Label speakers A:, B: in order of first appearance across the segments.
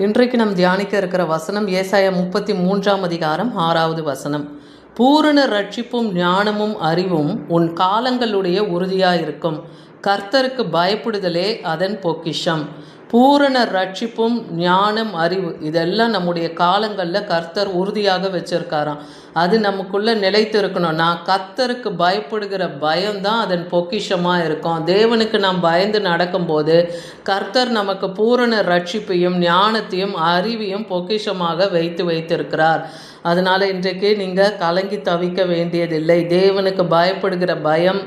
A: இன்றைக்கு நாம் தியானிக்க இருக்கிற வசனம் ஏசாயா 33ஆம் அதிகாரம் 6வது வசனம். பூரண ரட்சிப்பும் ஞானமும் அறிவும் உன் காலங்களுடைய உறுதியாயிருக்கும், கர்த்தருக்கு பயப்படுதலே அதன் பொக்கிஷம். பூரண ரட்சிப்பும் ஞானம் அறிவு இதெல்லாம் நம்முடைய காலங்களில் கர்த்தர் உறுதியாக வச்சிருக்காராம். அது நமக்குள்ளே நிலைத்து இருக்கணும். நான் கர்த்தருக்கு பயப்படுகிற பயம்தான் அதன் பொக்கிஷமாக இருக்கும். தேவனுக்கு நாம் பயந்து நடக்கும்போது கர்த்தர் நமக்கு பூரண ரட்சிப்பையும் ஞானத்தையும் அறிவையும் பொக்கிஷமாக வைத்திருக்கிறார். அதனால் இன்றைக்கு நீங்கள் கலங்கி தவிக்க வேண்டியதில்லை. தேவனுக்கு பயப்படுகிற பயம்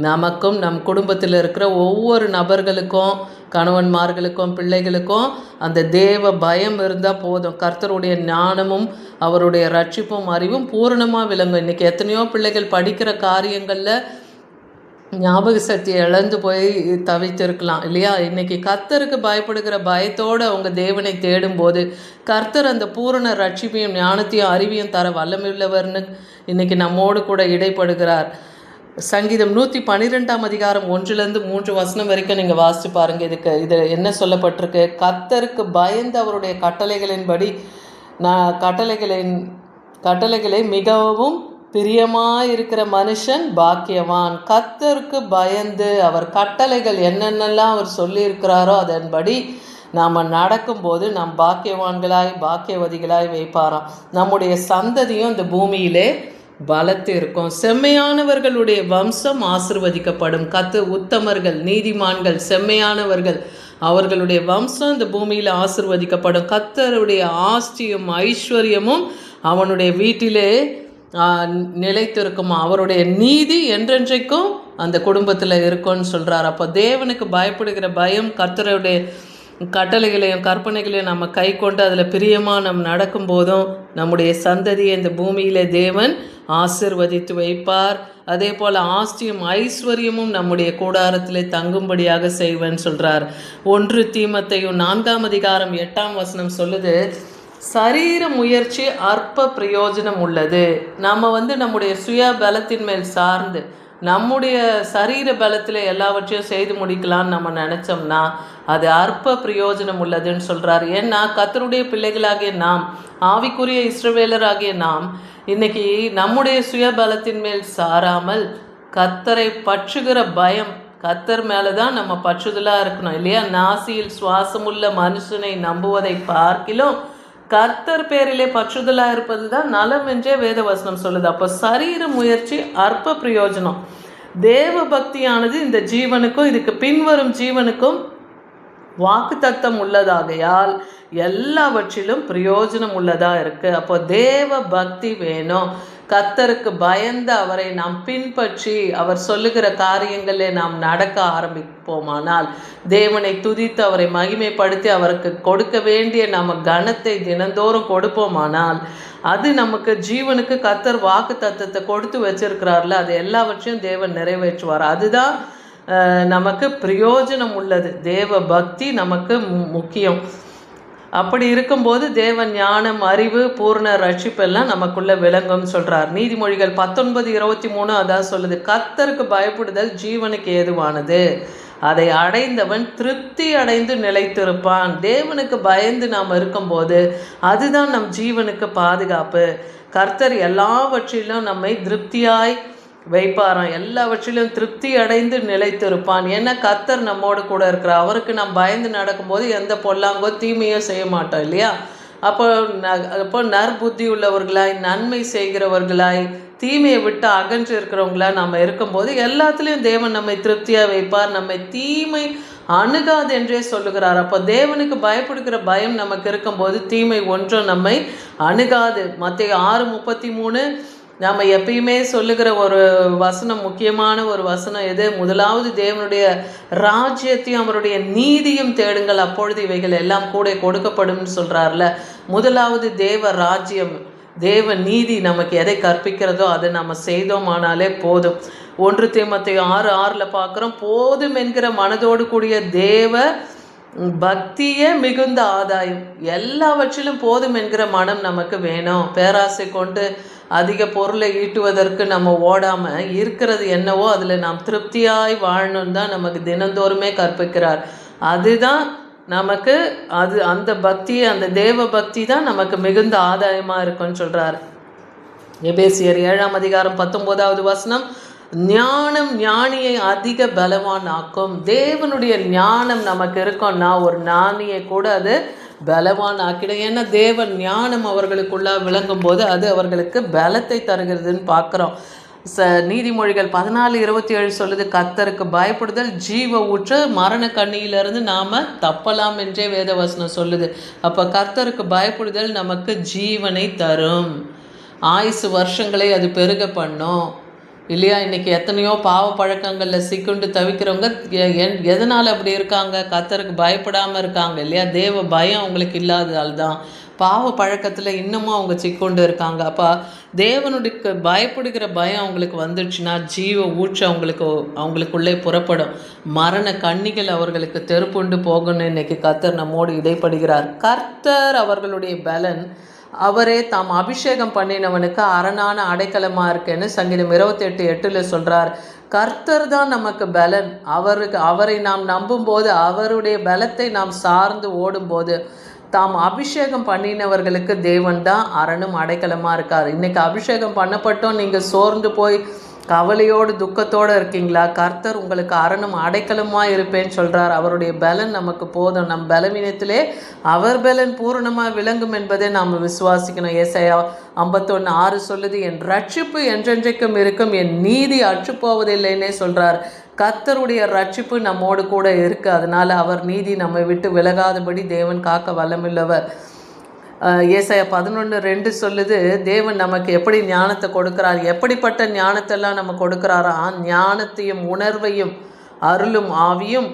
A: நமக்கும் நம் குடும்பத்தில் இருக்கிற ஒவ்வொரு நபர்களுக்கும், கணவன்மார்களுக்கும் பிள்ளைகளுக்கும் அந்த தேவ பயம் இருந்தால் போதும். கர்த்தருடைய ஞானமும் அவருடைய ரட்சிப்பும் அறிவும் பூரணமாக விளங்கும். இன்றைக்கி எத்தனையோ பிள்ளைகள் படிக்கிற காரியங்களில் ஞாபக சக்தியை இழந்து போய் தவித்திருக்கலாம் இல்லையா? இன்றைக்கி கர்த்தருக்கு பயப்படுகிற பயத்தோடு அவங்க தேவனை தேடும்போது கர்த்தர் அந்த பூரண ரட்சிப்பையும் ஞானத்தையும் அறிவையும் தர வல்லமையுள்ளவர்னு இன்றைக்கி நம்மோடு கூட இடைப்படுகிறார். சங்கீதம் 112ஆம் அதிகாரம் 1-3 வசனம் வரைக்கும் நீங்கள் வாசித்து பாருங்கள். இது என்ன சொல்லப்பட்டிருக்கு? கர்த்தருக்கு பயந்து அவருடைய கட்டளைகளின்படி கட்டளைகளை மிகவும் பிரியமாயிருக்கிற மனுஷன் பாக்கியவான். கர்த்தருக்கு பயந்து அவர் கட்டளைகள் என்னென்னலாம் அவர் சொல்லியிருக்கிறாரோ அதன்படி நாம் நடக்கும்போது நாம் பாக்கியவதிகளாய் வைப்பாராம். நம்முடைய சந்ததியும் இந்த பூமியிலே பலத்து இருக்கும். செம்மையானவர்களுடைய வம்சம் ஆசிர்வதிக்கப்படும். உத்தமர்கள், நீதிமான்கள், செம்மையானவர்கள் அவர்களுடைய வம்சம் இந்த பூமியில் ஆசிர்வதிக்கப்படும். கர்த்தருடைய ஆஸ்தியும் ஐஸ்வர்யமும் அவனுடைய வீட்டிலே நிலைத்திருக்குமா. அவருடைய நீதி என்றென்றைக்கும் அந்த குடும்பத்தில் இருக்கும்னு சொல்கிறார். அப்போ தேவனுக்கு பயப்படுகிற பயம், கர்த்தருடைய கட்டளைகளையும் கற்பனைகளையும் நம்ம கை கொண்டு அதில் பிரியமாக நம்ம நடக்கும்போதும் நம்முடைய சந்ததியை இந்த பூமியிலே தேவன் ஆசிர்வதித்து வைப்பார். அதே போல் ஆஸ்தியும் ஐஸ்வர்யமும் நம்முடைய கூடாரத்திலே தங்கும்படியாக செய்வேன்னு சொல்கிறார். 1 தீமோத்தேயு 4ஆம் அதிகாரம் 8ஆம் வசனம் சொல்லுது, சரீர முயற்சி அற்ப பிரயோஜனம் உள்ளது. நம்ம நம்முடைய சுய பலத்தின் மேல் சார்ந்து நம்முடைய சரீர பலத்தில் எல்லாவற்றையும் செய்து முடிக்கலான்னு நம்ம நினச்சோம்னா அது அற்ப பிரயோஜனம் உள்ளதுன்னு சொல்கிறார். ஏன்னா கர்த்தருடைய பிள்ளைகளாகிய நாம், ஆவிக்குரிய இஸ்ரவேலராகிய நாம் இன்றைக்கி நம்முடைய சுய பலத்தின் மேல் சாராமல் கர்த்தரை பற்றுகிற பயம், கர்த்தர் மேலே தான் நம்ம பற்றுதலாக இருக்கணும் இல்லையா? நாசியில் சுவாசமுள்ள மனுஷனை நம்புவதை பார்க்கிலும் கர்த்தர் பேரிலே பற்றுதலாக இருப்பது தான் நலம் என்றே வேத வசனம் சொல்லுது. அப்போ சரீர முயற்சி அற்ப பிரயோஜனம். தேவ பக்தியானது இந்த ஜீவனுக்கும் இதுக்கு பின்வரும் ஜீவனுக்கும் வாக்குத்தத்தம் உள்ளதாகையால் எல்லாவற்றிலும் பிரயோஜனம் உள்ளதாக இருக்குது. அப்போ தேவ பக்தி வேணும். கர்த்தருக்கு பயந்து அவரை நாம் பின்பற்றி அவர் சொல்லுகிற காரியங்களில் நாம் நடக்க ஆரம்பிப்போமானால், தேவனை துதித்து அவரை மகிமைப்படுத்தி அவருக்கு கொடுக்க வேண்டிய நம்ம கனத்தை தினந்தோறும் கொடுப்போமானால் அது நமக்கு ஜீவனுக்கு கர்த்தர் வாக்கு தத்தத்தை கொடுத்து வச்சிருக்கிறார்ல, அது எல்லாவற்றையும் தேவன் நிறைவேற்றுவார். அதுதான் நமக்கு பிரயோஜனம் உள்ளது. தேவ பக்தி நமக்கு முக்கியம். அப்படி இருக்கும்போது தேவன் ஞானம் அறிவு பூர்ண ரட்சிப்பெல்லாம் நமக்குள்ளே விளங்கும்னு சொல்கிறார். நீதிமொழிகள் 19:23 அதான் சொல்லுது, கர்த்தருக்கு பயப்படுதல் ஜீவனுக்கு ஏதுவானது, அதை அடைந்தவன் திருப்தி அடைந்து நிலைத்திருப்பான். தேவனுக்கு பயந்து நாம் இருக்கும்போது அதுதான் நம் ஜீவனுக்கு பாதுகாப்பு. கர்த்தர் எல்லாவற்றிலும் நம்மை திருப்தியாய் வைப்பாராம். எல்லாவற்றிலும் திருப்தி அடைந்து நிலைத்திருப்பான். ஏன்னா கர்த்தர் நம்மோடு கூட இருக்கிறார். அவருக்கு நாம் பயந்து நடக்கும்போது எந்த பொல்லாங்கோ தீமையோ செய்ய மாட்டோம் இல்லையா? அப்போ நற்புத்தி உள்ளவர்களாய், நன்மை செய்கிறவர்களாய், தீமையை விட்டு அகன்று இருக்கிறவங்களா நம்ம இருக்கும்போது எல்லாத்துலேயும் தேவன் நம்மை திருப்தியாக வைப்பார். நம்மை தீமை அணுகாது என்றே சொல்லுகிறார். அப்போ தேவனுக்கு பயப்படுகிற பயம் நமக்கு இருக்கும்போது தீமை ஒன்றும் நம்மை அணுகாது. மத்தேயு 6:33 நம்ம எப்பயுமே சொல்லுகிற ஒரு வசனம், முக்கியமான ஒரு வசனம் எது? முதலாவது தேவனுடைய ராஜ்யத்தையும் அவருடைய நீதியும் தேடுங்கள், அப்பொழுது இவைகள் எல்லாம் கூட கொடுக்கப்படும்னு சொல்கிறார்ல. முதலாவது தேவ ராஜ்யம், தேவ நீதி நமக்கு எதை கற்பிக்கிறதோ அதை நம்ம செய்தோமானாலே போதும். 1 தீமோத்தேயு 6:6 பார்க்குறோம், போதும் என்கிற மனதோடு கூடிய தேவ பக்தியே மிகுந்த ஆதாயம். எல்லாவற்றிலும் போதும் என்கிற மனம் நமக்கு வேணும். பேராசை கொண்டு அதிக பொருளை ஈட்டுவதற்கு நம்ம ஓடாமல் இருக்கிறது என்னவோ அதில் நாம் திருப்தியாய் வாழணுன்னு தான் நமக்கு தினந்தோறுமே கற்பிக்கிறார். அதுதான் நமக்கு அந்த பக்தி, அந்த தேவ பக்தி தான் நமக்கு மிகுந்த ஆதாயமாக இருக்கும்னு சொல்கிறார். எபேசியர் 7ஆம் அதிகாரம் 19வது வசனம், ஞானம் ஞானியை அதிக பலவான் ஆக்கும். தேவனுடைய ஞானம் நமக்கு இருக்கோம்னா ஒரு ஞானியை கூட அது பலவான் ஆக்கிடும். ஏன்னா தேவன் ஞானம் அவர்களுக்குள்ளா விளங்கும் போது அது அவர்களுக்கு பலத்தை தருகிறதுன்னு பார்க்குறோம். நீதிமொழிகள் 14:27 சொல்லுது, கர்த்தருக்கு பயப்படுதல் ஜீவ ஊற்று, மரண கண்ணியிலிருந்து நாம் தப்பலாம் என்றே வேதவசனம் சொல்லுது. அப்போ கர்த்தருக்கு பயப்படுதல் நமக்கு ஜீவனை தரும், ஆயுசு வருஷங்களை அது பெருக பண்ணும் இல்லையா? இன்றைக்கி எத்தனையோ பாவ பழக்கங்களில் சிக்குண்டு தவிக்கிறவங்க எதனால் அப்படி இருக்காங்க? கர்த்தருக்கு பயப்படாமல் இருக்காங்க இல்லையா? தேவ பயம் அவங்களுக்கு இல்லாததால் தான் பாவ பழக்கத்தில் இன்னமும் அவங்க சிக்கொண்டு இருக்காங்க. அப்போ தேவனுடைய பயப்படுகிற பயம் அவங்களுக்கு வந்துடுச்சுன்னா ஜீவ ஊற்று அவங்களுக்குள்ளே புறப்படும், மரண கண்ணிகள் அவர்களுக்கு தெருப்புண்டு போகணும்னு இன்னைக்கு கர்த்தர் நம்மோடு இடைப்படுகிறார். கர்த்தர் அவர்களுடைய பலன், அவரே தாம் அபிஷேகம் பண்ணினவனுக்கு அரணான அடைக்கலமாக இருக்குன்னு சங்கீதம் 28:8 சொல்கிறார். கர்த்தர் தான் நமக்கு பலன். அவரை நாம் நம்பும்போது, அவருடைய பலத்தை நாம் சார்ந்து ஓடும்போது, தாம் அபிஷேகம் பண்ணினவர்களுக்கு தேவன் தான் அரணும் அடைக்கலமாக இருக்கார். இன்றைக்கி அபிஷேகம் பண்ணப்பட்டோம், நீங்கள் சோர்ந்து போய் கவலையோடு துக்கத்தோடு இருக்கீங்களா? கர்த்தர் உங்களுக்கு அரணும் அடைக்கலமாக இருப்பேன்னு சொல்கிறார். அவருடைய பலன் நமக்கு போதும். நம் பலவீனத்திலே அவர் பலன் பூரணமாக விளங்கும் என்பதை நாம் விசுவாசிக்கணும். ஏசாயா 51:6 சொல்லுது, என் ரட்சிப்பு என்றென்றைக்கும் இருக்கும், என் நீதி அற்றுப்போவதில்லைன்னே சொல்கிறார். கர்த்தருடைய ரட்சிப்பு நம்மோடு கூட இருக்குது. அதனால் அவர் நீதி நம்மை விட்டு விலகாதபடி தேவன் காக்க வல்லமுள்ளவர். ஏசாயா 11:2 சொல்லுது, தேவன் நமக்கு எப்படி ஞானத்தை கொடுக்குறார், எப்படிப்பட்ட ஞானத்தெல்லாம் நம்ம கொடுக்குறாரா? ஞானத்தையும் உணர்வையும் அருளும் ஆவியும்,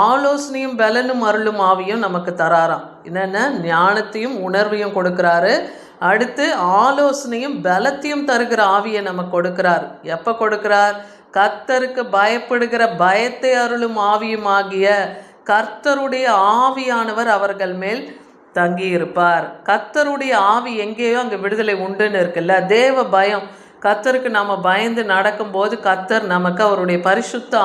A: ஆலோசனையும் பலனும் அருளும் ஆவியும் நமக்கு தராராம். என்னென்ன? ஞானத்தையும் உணர்வையும் கொடுக்குறாரு, அடுத்து ஆலோசனையும் பலத்தையும் தருகிற ஆவியை நமக்கு கொடுக்குறார். எப்போ கொடுக்குறார்? கர்த்தருக்கு பயப்படுகிற பயத்தை அருளும் ஆவியும் ஆகிய கர்த்தருடைய ஆவியானவர் அவர்கள் மேல் தங்கி இருப்பார். கர்த்தருடைய ஆவி எங்கேயோ அங்கே விடுதலை உண்டுன்னு இருக்குல்ல. தேவ பயம், கர்த்தருக்கு நாம் பயந்து நடக்கும்போது கர்த்தர் நமக்கு அவருடைய பரிசுத்த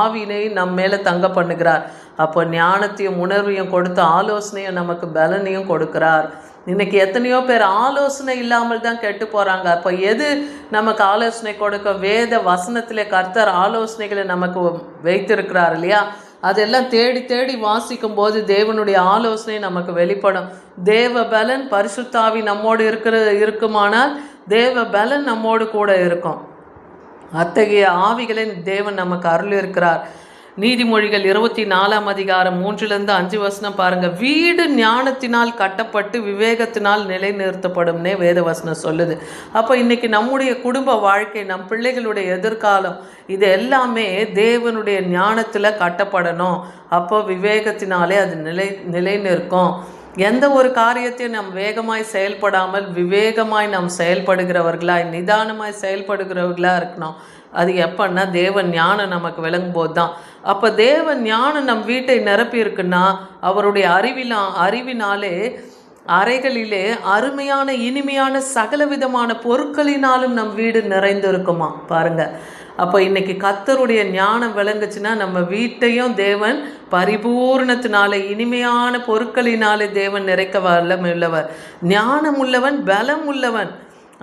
A: ஆவியினை நம் மேலே தங்க பண்ணுகிறார். அப்போ ஞானத்தையும் உணர்வையும் கொடுத்து ஆலோசனையும் நமக்கு பலனையும் கொடுக்கிறார். இன்றைக்கி எத்தனையோ பேர் ஆலோசனை இல்லாமல் தான் கெட்டு போகிறாங்க. அப்போ எது நமக்கு ஆலோசனை கொடுக்க? வேத வசனத்திலே கர்த்தர் ஆலோசனைகளை நமக்கு வைத்திருக்கிறார் இல்லையா? அதெல்லாம் தேடி தேடி வாசிக்கும் போது தேவனுடைய ஆலோசனை நமக்கு வெளிப்படும். தேவ பலன், பரிசுத்த ஆவி நம்மோடு இருக்குமானால் தேவ பலன் நம்மோடு கூட இருக்கும். அத்தகைய ஆவிகளை தேவன் நமக்கு அருள் இருக்கிறார். நீதிமொழிகள் 24ஆம் அதிகாரம் 3-5 பாருங்கள். வீடு ஞானத்தினால் கட்டப்பட்டு விவேகத்தினால் நிலைநிறுத்தப்படும்னே வேதவசனம் சொல்லுது. அப்போ இன்றைக்கி நம்முடைய குடும்ப வாழ்க்கை, நம் பிள்ளைகளுடைய எதிர்காலம், இது எல்லாமே தேவனுடைய ஞானத்தில் கட்டப்படணும். அப்போ விவேகத்தினாலே அது நிலை நிற்கும். எந்த ஒரு காரியத்தையும் நாம் வேகமாய் செயல்படாமல் விவேகமாய் நாம் செயல்படுகிறவர்களாய், நிதானமாய் செயல்படுகிறவர்களாக இருக்கணும். அது எப்பன்னா தேவன் ஞானம் நமக்கு விளங்கும் போது தான். அப்போ தேவன் ஞானம் நம் வீட்டை நிரப்பி இருக்குன்னா அவருடைய அறிவினாலே அறைகளிலே அருமையான இனிமையான சகல விதமான பொருட்களினாலும் நம் வீடு நிறைந்து இருக்குமா பாருங்க. அப்போ இன்னைக்கு கர்த்தருடைய ஞானம் விளங்குச்சுன்னா நம்ம வீட்டையும் தேவன் பரிபூர்ணத்தினாலே இனிமையான பொருட்களினாலே தேவன் நிறைக்க வல்லமுள்ளவர். ஞானம் உள்ளவன் பலம் உள்ளவன்,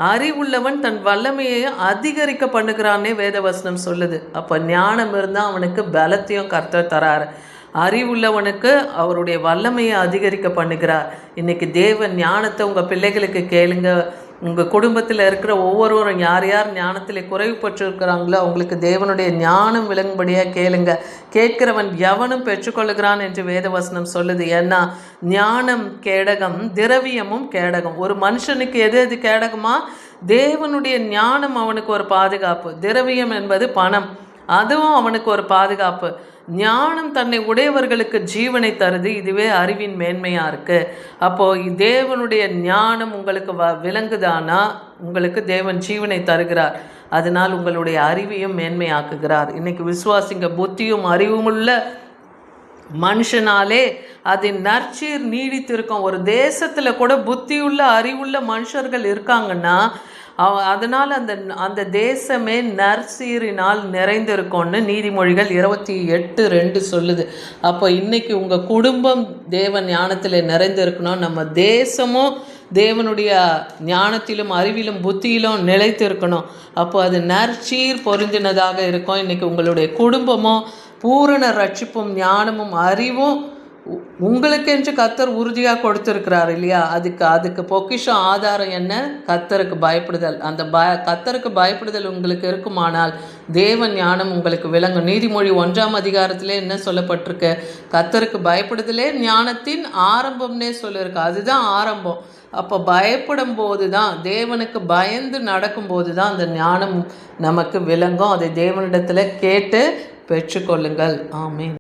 A: அறிவுள்ளவன் தன் வல்லமையை அதிகரிக்க பண்ணுகிறான்னே வேதவசனம் சொல்லுது. அப்போ ஞானம் இருந்தால் அவனுக்கு பலத்தையும் கர்த்தர் தராரு. அறிவுள்ளவனுக்கு அவருடைய வல்லமையை அதிகரிக்க பண்ணுகிறார். இன்றைக்கி தேவன் ஞானத்தை உங்கள் பிள்ளைகளுக்கு கேளுங்க. உங்கள் குடும்பத்தில் இருக்கிற ஒவ்வொருவரும் யார் யார் ஞானத்தில் குறைவுபட்டிருக்கிறாங்களோ அவங்களுக்கு தேவனுடைய ஞானம் விளங்கும்படியாக கேளுங்க. கேட்கிறவன் எவனும் பெற்றுக்கொள்ளுகிறான் என்று வேதவசனம் சொல்லுது. ஏன்னா ஞானம் கேடகம், திரவியமும் கேடகம். ஒரு மனுஷனுக்கு எது கேடகமா? தேவனுடைய ஞானம் அவனுக்கு ஒரு பாதுகாப்பு. திரவியம் என்பது பணம், அதுவும் அவனுக்கு ஒரு பாதுகாப்பு. ஞானம் தன்னை உடையவர்களுக்கு ஜீவனை தருது. இதுவே அறிவின் மேன்மையாக இருக்குது. அப்போது தேவனுடைய ஞானம் உங்களுக்கு விளங்குதானா உங்களுக்கு தேவன் ஜீவனை தருகிறார். அதனால் உங்களுடைய அறிவையும் மேன்மையாக்குகிறார். இன்றைக்கி விசுவாசிங்க, புத்தியும் அறிவுமுள்ள மனுஷனாலே அதன் நற்சீர் நீடித்திருக்கும். ஒரு தேசத்தில் கூட புத்தியுள்ள அறிவுள்ள மனுஷர்கள் இருக்காங்கன்னா அதனால் அந்த அந்த தேசமே நற்சீரினால் நிறைந்திருக்கும்னு நீதிமொழிகள் 28:2 சொல்லுது. அப்போ இன்னைக்கு உங்கள் குடும்பம் தேவ ஞானத்தில் நிறைந்திருக்கணும். நம்ம தேசமும் தேவனுடைய ஞானத்திலும் அறிவிலும் புத்தியிலும் நிலைத்து இருக்கணும். அப்போ அது நற்சீர் பொருந்தினதாக இருக்கும். இன்றைக்கி உங்களுடைய குடும்பமும் பூரண ரட்சிப்பும் ஞானமும் அறிவும் உங்களுக்கென்று கர்த்தர் உறுதியாக கொடுத்துருக்கிறார் இல்லையா? அதுக்கு பொக்கிஷம் ஆதாரம் என்ன? கர்த்தருக்கு பயப்படுதல். அந்த கர்த்தருக்கு பயப்படுதல் உங்களுக்கு இருக்குமானால் தேவ ஞானம் உங்களுக்கு விளங்கும். நீதிமொழி 1ஆம் அதிகாரத்திலே என்ன சொல்லப்பட்டிருக்கு? கர்த்தருக்கு பயப்படுதலே ஞானத்தின் ஆரம்பம்னே சொல்லியிருக்கு. அதுதான் ஆரம்பம். அப்போ பயப்படும் போது தான், தேவனுக்கு பயந்து நடக்கும்போது தான் அந்த ஞானம் நமக்கு விளங்கும். அதை தேவனிடத்தில் கேட்டு பெற்றுக்கொள்ளுங்கள். ஆமென்.